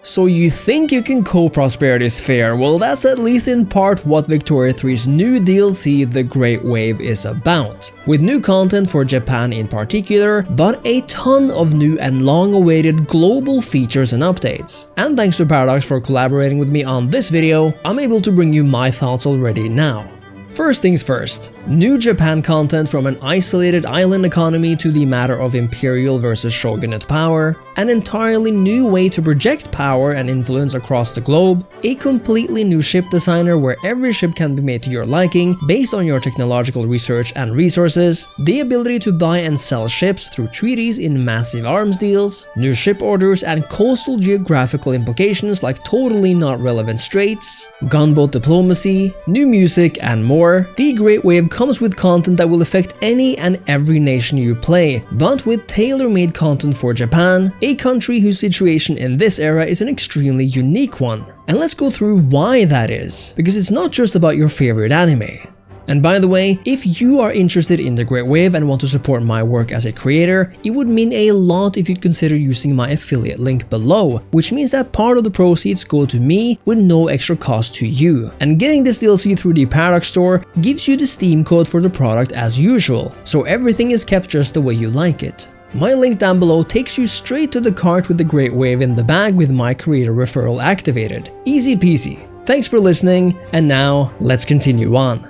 So you think you can co-prosperity sphere? Well, that's at least in part what Victoria 3's new DLC, The Great Wave, is about. With new content for Japan in particular, but a ton of new and long-awaited global features and updates. And thanks to Paradox for collaborating with me on this video, I'm able to bring you my thoughts already now. First things first, new Japan content from an isolated island economy to the matter of imperial versus shogunate power, an entirely new way to project power and influence across the globe, a completely new ship designer where every ship can be made to your liking based on your technological research and resources, the ability to buy and sell ships through treaties in massive arms deals, new ship orders and coastal geographical implications like totally not relevant straits, gunboat diplomacy, new music and more. The Great Wave comes with content that will affect any and every nation you play, but with tailor-made content for Japan, a country whose situation in this era is an extremely unique one. And let's go through why that is, because it's not just about your favorite anime. And by the way, if you are interested in the Great Wave and want to support my work as a creator, it would mean a lot if you'd consider using my affiliate link below, which means that part of the proceeds go to me with no extra cost to you. And getting this DLC through the Paradox store gives you the Steam code for the product as usual, so everything is kept just the way you like it. My link down below takes you straight to the cart with the Great Wave in the bag with my creator referral activated. Easy peasy. Thanks for listening, and now let's continue on.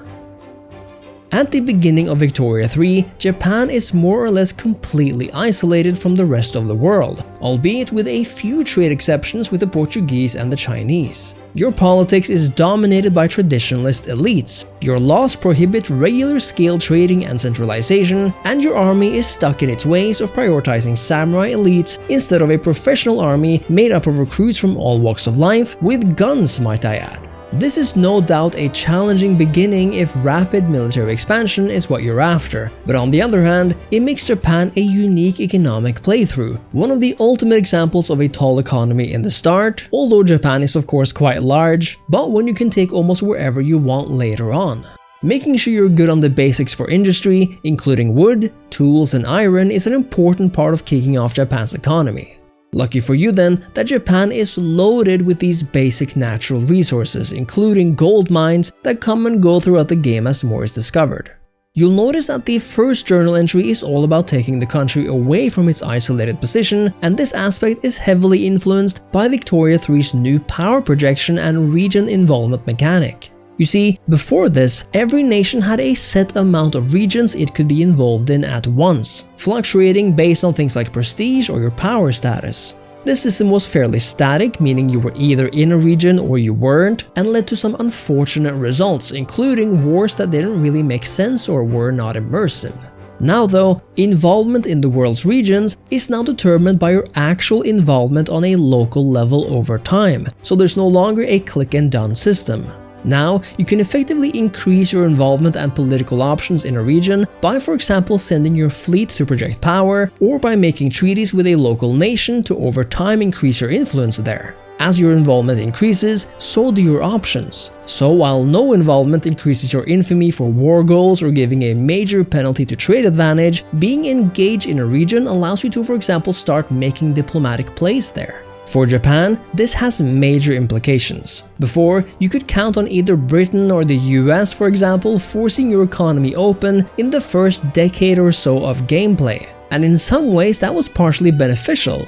At the beginning of Victoria 3, Japan is more or less completely isolated from the rest of the world, albeit with a few trade exceptions with the Portuguese and the Chinese. Your politics is dominated by traditionalist elites, your laws prohibit regular scale trading and centralization, and your army is stuck in its ways of prioritizing samurai elites instead of a professional army made up of recruits from all walks of life, with guns might I add. This is no doubt a challenging beginning if rapid military expansion is what you're after, but on the other hand, it makes Japan a unique economic playthrough, one of the ultimate examples of a tall economy in the start, although Japan is of course quite large, but one you can take almost wherever you want later on. Making sure you're good on the basics for industry, including wood, tools and iron, is an important part of kicking off Japan's economy. Lucky for you then that Japan is loaded with these basic natural resources, including gold mines that come and go throughout the game as more is discovered. You'll notice that the first journal entry is all about taking the country away from its isolated position, and this aspect is heavily influenced by Victoria 3's new power projection and region involvement mechanic. You see, before this, every nation had a set amount of regions it could be involved in at once, fluctuating based on things like prestige or your power status. This system was fairly static, meaning you were either in a region or you weren't, and led to some unfortunate results, including wars that didn't really make sense or were not immersive. Now though, involvement in the world's regions is now determined by your actual involvement on a local level over time, so there's no longer a click and done system. Now, you can effectively increase your involvement and political options in a region by, for example, sending your fleet to project power, or by making treaties with a local nation to over time increase your influence there. As your involvement increases, so do your options. So while no involvement increases your infamy for war goals or giving a major penalty to trade advantage, being engaged in a region allows you to, for example, start making diplomatic plays there. For Japan, this has major implications. Before, you could count on either Britain or the US, for example, forcing your economy open in the first decade or so of gameplay. And in some ways, that was partially beneficial.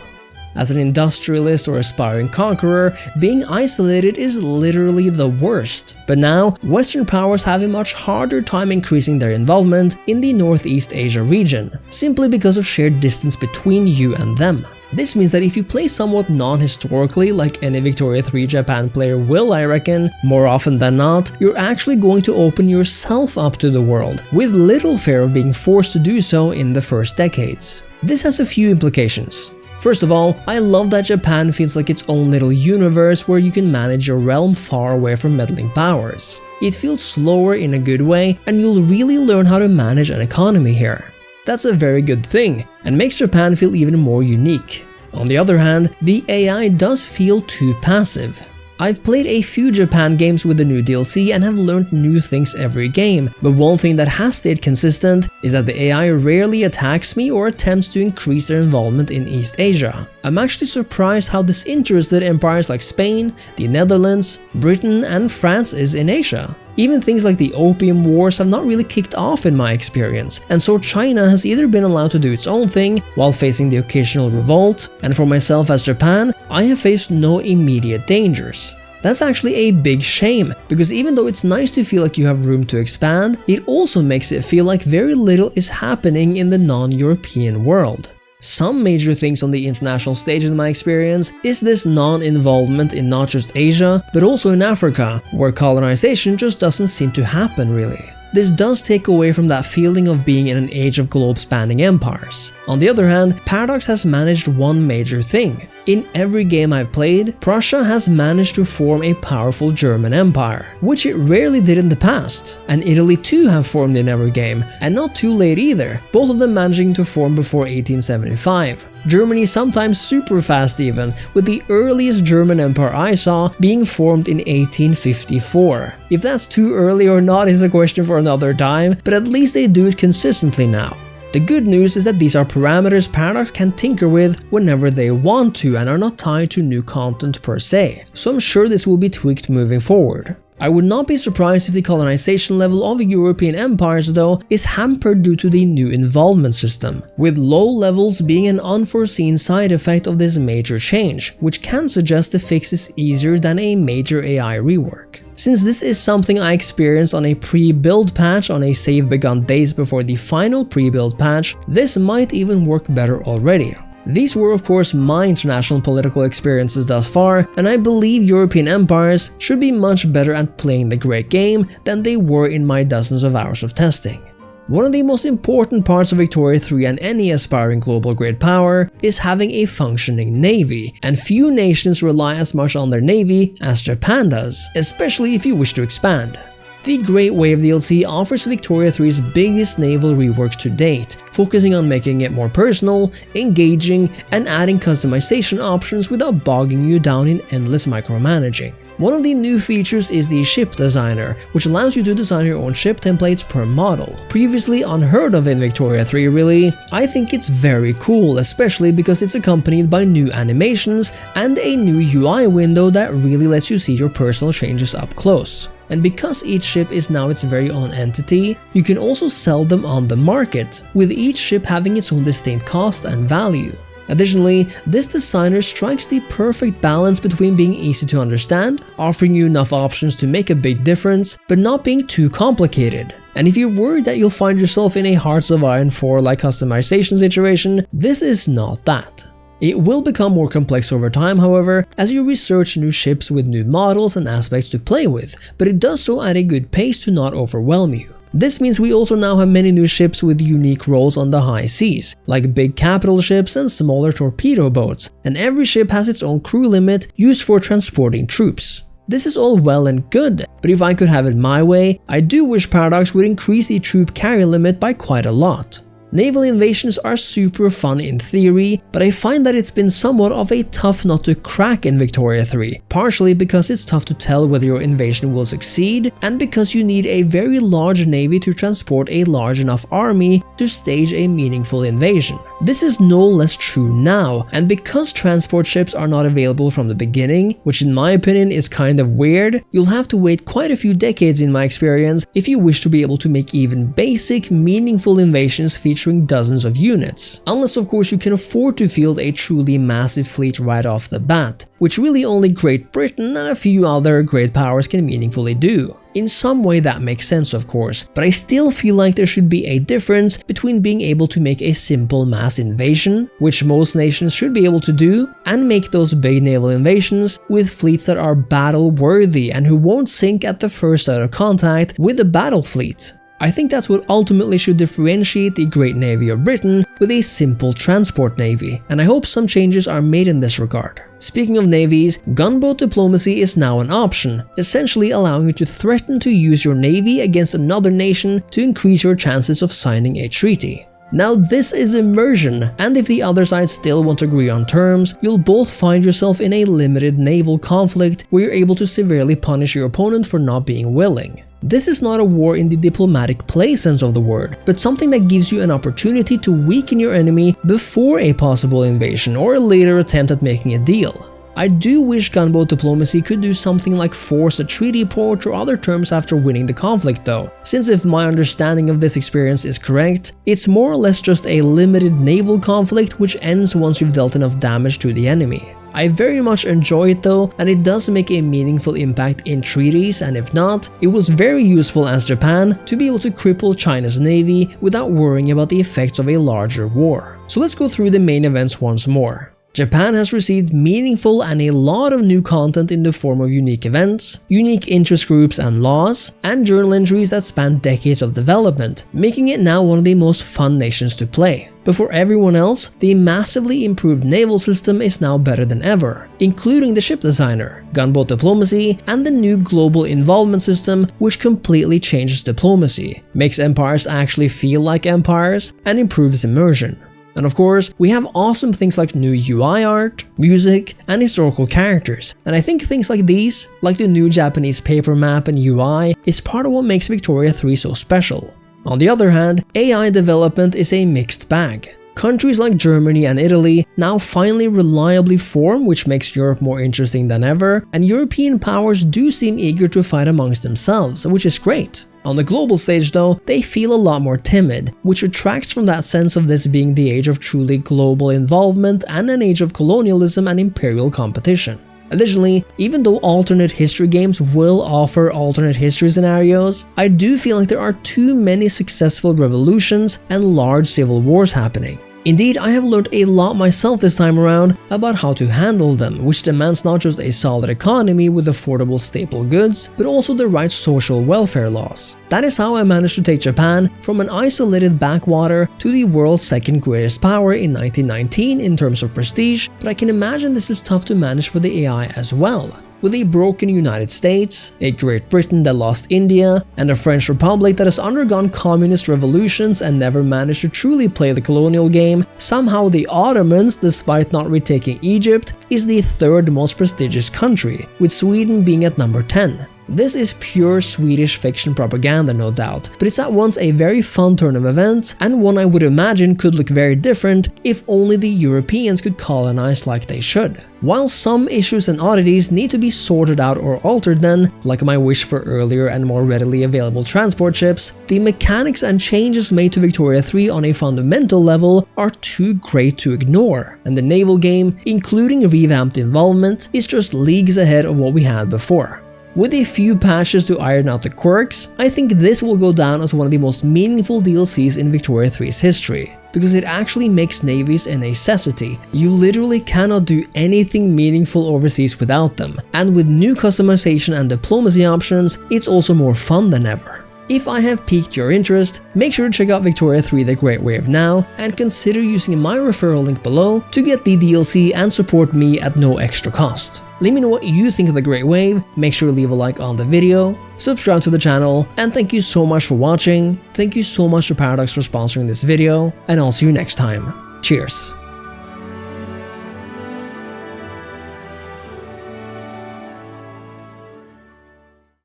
As an industrialist or aspiring conqueror, being isolated is literally the worst. But now, Western powers have a much harder time increasing their involvement in the Northeast Asia region, simply because of sheer distance between you and them. This means that if you play somewhat non-historically, like any Victoria 3 Japan player will, I reckon, more often than not, you're actually going to open yourself up to the world, with little fear of being forced to do so in the first decades. This has a few implications. First of all, I love that Japan feels like its own little universe where you can manage your realm far away from meddling powers. It feels slower in a good way, and you'll really learn how to manage an economy here. That's a very good thing, and makes Japan feel even more unique. On the other hand, the AI does feel too passive. I've played a few Japan games with the new DLC and have learned new things every game, but one thing that has stayed consistent is that the AI rarely attacks me or attempts to increase their involvement in East Asia. I'm actually surprised how disinterested empires like Spain, the Netherlands, Britain and France is in Asia. Even things like the Opium Wars have not really kicked off in my experience, and so China has either been allowed to do its own thing while facing the occasional revolt, and for myself as Japan, I have faced no immediate dangers. That's actually a big shame, because even though it's nice to feel like you have room to expand, it also makes it feel like very little is happening in the non-European world. Some major things on the international stage in my experience is this non-involvement in not just Asia, but also in Africa, where colonization just doesn't seem to happen really. This does take away from that feeling of being in an age of globe-spanning empires. On the other hand, Paradox has managed one major thing. In every game I've played, Prussia has managed to form a powerful German empire, which it rarely did in the past. And Italy too have formed in every game, and not too late either, both of them managing to form before 1875. Germany sometimes super fast even, with the earliest German empire I saw being formed in 1854. If that's too early or not is a question for another time, but at least they do it consistently now. The good news is that these are parameters Paradox can tinker with whenever they want to and are not tied to new content per se, so I'm sure this will be tweaked moving forward. I would not be surprised if the colonization level of European empires though is hampered due to the new involvement system, with low levels being an unforeseen side effect of this major change, which can suggest the fix is easier than a major AI rework. Since this is something I experienced on a pre-build patch on a save begun days before the final pre-build patch, this might even work better already. These were of course my international political experiences thus far, and I believe European empires should be much better at playing the great game than they were in my dozens of hours of testing. One of the most important parts of Victoria 3 and any aspiring global great power is having a functioning navy, and few nations rely as much on their navy as Japan does, especially if you wish to expand. The Great Wave DLC offers Victoria 3's biggest naval rework to date, focusing on making it more personal, engaging, and adding customization options without bogging you down in endless micromanaging. One of the new features is the Ship Designer, which allows you to design your own ship templates per model. Previously unheard of in Victoria 3 really, I think it's very cool, especially because it's accompanied by new animations and a new UI window that really lets you see your personal changes up close. And because each ship is now its very own entity, you can also sell them on the market, with each ship having its own distinct cost and value. Additionally, this designer strikes the perfect balance between being easy to understand, offering you enough options to make a big difference, but not being too complicated. And if you're worried that you'll find yourself in a Hearts of Iron 4-like customization situation, this is not that. It will become more complex over time, however, as you research new ships with new models and aspects to play with, but it does so at a good pace to not overwhelm you. This means we also now have many new ships with unique roles on the high seas, like big capital ships and smaller torpedo boats, and every ship has its own crew limit used for transporting troops. This is all well and good, but if I could have it my way, I do wish Paradox would increase the troop carry limit by quite a lot. Naval invasions are super fun in theory, but I find that it's been somewhat of a tough nut to crack in Victoria 3, partially because it's tough to tell whether your invasion will succeed, and because you need a very large navy to transport a large enough army to stage a meaningful invasion. This is no less true now, and because transport ships are not available from the beginning, which in my opinion is kind of weird, you'll have to wait quite a few decades in my experience if you wish to be able to make even basic, meaningful invasions featuring dozens of units. Unless of course you can afford to field a truly massive fleet right off the bat, which really only Great Britain and a few other great powers can meaningfully do. In some way that makes sense of course, but I still feel like there should be a difference between being able to make a simple mass invasion, which most nations should be able to do, and make those big naval invasions with fleets that are battle worthy and who won't sink at the first sight of contact with the battle fleet. I think that's what ultimately should differentiate the Great Navy of Britain with a simple transport navy, and I hope some changes are made in this regard. Speaking of navies, gunboat diplomacy is now an option, essentially allowing you to threaten to use your navy against another nation to increase your chances of signing a treaty. Now this is immersion, and if the other side still won't agree on terms, you'll both find yourself in a limited naval conflict where you're able to severely punish your opponent for not being willing. This is not a war in the diplomatic play sense of the word, but something that gives you an opportunity to weaken your enemy before a possible invasion or a later attempt at making a deal. I do wish gunboat diplomacy could do something like force a treaty port or other terms after winning the conflict though, since if my understanding of this experience is correct, it's more or less just a limited naval conflict which ends once you've dealt enough damage to the enemy. I very much enjoy it though, and it does make a meaningful impact in treaties, and if not, it was very useful as Japan to be able to cripple China's navy without worrying about the effects of a larger war. So let's go through the main events once more. Japan has received meaningful and a lot of new content in the form of unique events, unique interest groups and laws, and journal entries that span decades of development, making it now one of the most fun nations to play. But for everyone else, the massively improved naval system is now better than ever, including the ship designer, gunboat diplomacy, and the new global involvement system which completely changes diplomacy, makes empires actually feel like empires, and improves immersion. And of course, we have awesome things like new UI art, music, and historical characters, and I think things like these, like the new Japanese paper map and UI, is part of what makes Victoria 3 so special. On the other hand, AI development is a mixed bag. Countries like Germany and Italy now finally reliably form, which makes Europe more interesting than ever, and European powers do seem eager to fight amongst themselves, which is great. On the global stage though, they feel a lot more timid, which attracts from that sense of this being the age of truly global involvement and an age of colonialism and imperial competition. Additionally, even though alternate history games will offer alternate history scenarios, I do feel like there are too many successful revolutions and large civil wars happening. Indeed, I have learned a lot myself this time around about how to handle them, which demands not just a solid economy with affordable staple goods, but also the right social welfare laws. That is how I managed to take Japan from an isolated backwater to the world's second greatest power in 1919 in terms of prestige, but I can imagine this is tough to manage for the AI as well. With a broken United States, a Great Britain that lost India, and a French Republic that has undergone communist revolutions and never managed to truly play the colonial game, somehow the Ottomans, despite not retaking Egypt, is the third most prestigious country, with Sweden being at number 10. This is pure Swedish fiction propaganda, no doubt, but it's at once a very fun turn of events, and one I would imagine could look very different if only the Europeans could colonize like they should. While some issues and oddities need to be sorted out or altered then, like my wish for earlier and more readily available transport ships, the mechanics and changes made to Victoria 3 on a fundamental level are too great to ignore, and the naval game, including revamped involvement, is just leagues ahead of what we had before. With a few patches to iron out the quirks, I think this will go down as one of the most meaningful DLCs in Victoria 3's history, because it actually makes navies a necessity. You literally cannot do anything meaningful overseas without them, and with new customization and diplomacy options, it's also more fun than ever. If I have piqued your interest, make sure to check out Victoria 3 The Great Wave now, and consider using my referral link below to get the DLC and support me at no extra cost. Let me know what you think of The Great Wave, make sure to leave a like on the video, subscribe to the channel, and thank you so much for watching. Thank you so much to Paradox for sponsoring this video, and I'll see you next time. Cheers!